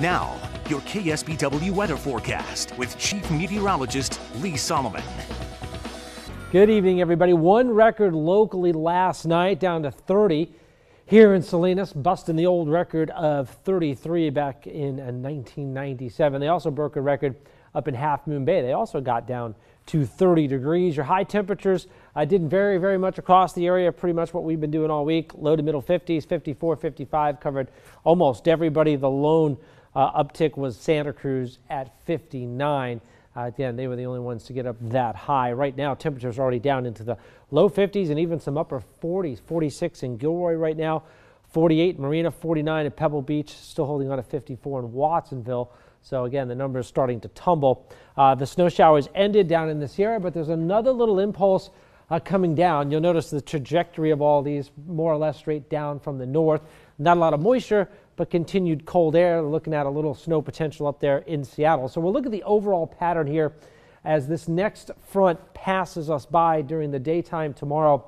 Now, your KSBW weather forecast with Chief Meteorologist Lee Solomon. Good evening, everybody. One record locally last night down to 30 here in Salinas, busting the old record of 33 back in 1997. They also broke a record up in Half Moon Bay. They also got down to 30 degrees. Your high temperatures didn't vary very much across the area. Pretty much what we've been doing all week. Low to middle 50s, 54, 55 covered almost everybody. The lone uptick was Santa Cruz at 59. Again, they were the only ones to get up that high. Right now, temperatures are already down into the low 50s and even some upper 40s. 46 in Gilroy right now, 48 in Marina, 49 at Pebble Beach, still holding on to 54 in Watsonville. So again, the numbers starting to tumble. The snow showers ended down in the Sierra, but there's another little impulse coming down. You'll notice the trajectory of all these more or less straight down from the north. Not a lot of moisture, but continued cold air. Looking at a little snow potential up there in Seattle. So we'll look at the overall pattern here as this next front passes us by during the daytime tomorrow.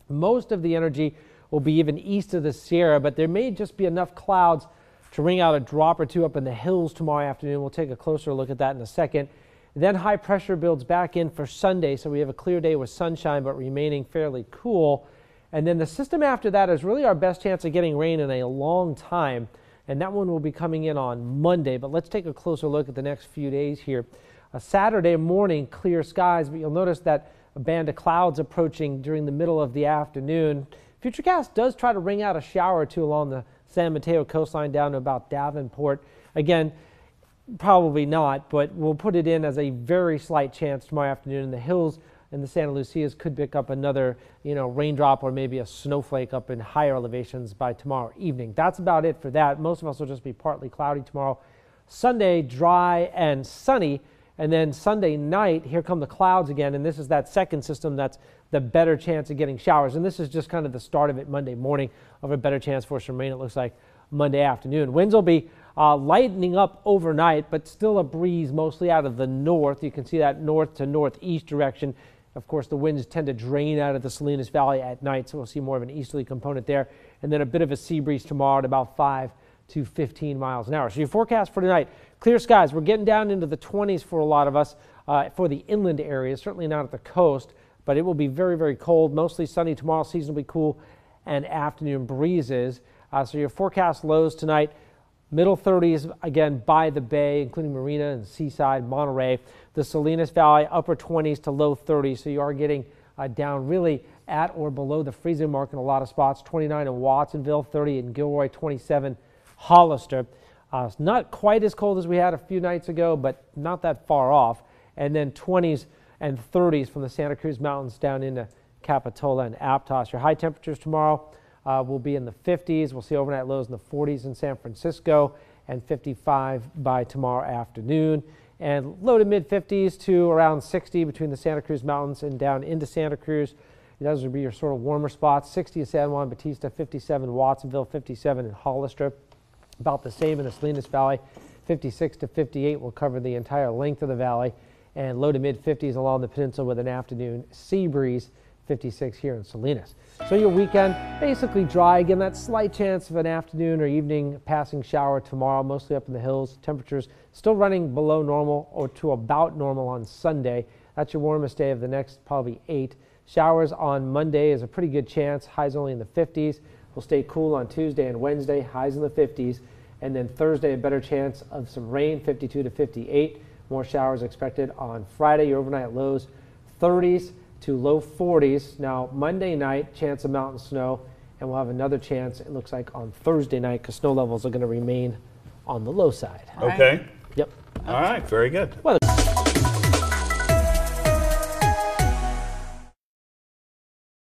Most of the energy will be even east of the Sierra, but there may just be enough clouds to ring out a drop or two up in the hills tomorrow afternoon. We'll take a closer look at that in a second. Then high pressure builds back in for Sunday, so we have a clear day with sunshine but remaining fairly cool. And then the system after that is really our best chance of getting rain in a long time, and that one will be coming in on Monday. But let's take a closer look at the next few days here. A Saturday morning, clear skies, but you'll notice that a band of clouds approaching during the middle of the afternoon. Futurecast does try to ring out a shower or two along the San Mateo coastline down to about Davenport. Again, probably not, but we'll put it in as a very slight chance tomorrow afternoon. In the hills and the Santa Lucias could pick up another, raindrop or maybe a snowflake up in higher elevations by tomorrow evening. That's about it for that. Most of us will just be partly cloudy tomorrow. Sunday, dry and sunny. And then Sunday night, here come the clouds again. And this is that second system that's the better chance of getting showers. And this is just kind of the start of it Monday morning of a better chance for some rain, it looks like, Monday afternoon. Winds will be lightening up overnight, but still a breeze mostly out of the north. You can see that north to northeast direction. Of course, the winds tend to drain out of the Salinas Valley at night, so we'll see more of an easterly component there. And then a bit of a sea breeze tomorrow at about 5 to 15 miles an hour. So your forecast for tonight, clear skies. We're getting down into the 20s for a lot of us for the inland areas, certainly not at the coast, but it will be very, very cold. Mostly sunny tomorrow, seasonably cool, and afternoon breezes. So your forecast lows tonight, middle 30s again by the bay, including Marina and Seaside, Monterey. The Salinas Valley, upper 20s to low 30s. So you are getting down really at or below the freezing mark in a lot of spots. 29 in Watsonville, 30 in Gilroy, 27 Hollister. It's not quite as cold as we had a few nights ago, but not that far off. And then 20s and 30s from the Santa Cruz Mountains down into Capitola and Aptos. Your high temperatures tomorrow will be in the 50s. We'll see overnight lows in the 40s in San Francisco and 55 by tomorrow afternoon. And low to mid 50s to around 60 between the Santa Cruz Mountains and down into Santa Cruz. Those would be your sort of warmer spots. 60 in San Juan Bautista, 57 in Watsonville, 57 in Hollister. About the same in the Salinas Valley. 56 to 58 will cover the entire length of the valley. And low to mid 50s along the peninsula with an afternoon sea breeze. 56 here in Salinas. So your weekend basically dry. Again, that slight chance of an afternoon or evening passing shower tomorrow, mostly up in the hills. Temperatures still running below normal or to about normal on Sunday. That's your warmest day of the next probably 8. Showers on Monday is a pretty good chance. Highs only in the 50s. We'll stay cool on Tuesday and Wednesday. Highs in the 50s. And then Thursday, a better chance of some rain, 52 to 58. More showers expected on Friday. Your overnight lows, 30s to low 40s. Now, Monday night, chance of mountain snow, and we'll have another chance, it looks like, on Thursday night because snow levels are going to remain on the low side. Okay. Yep. All right. Very good. Well,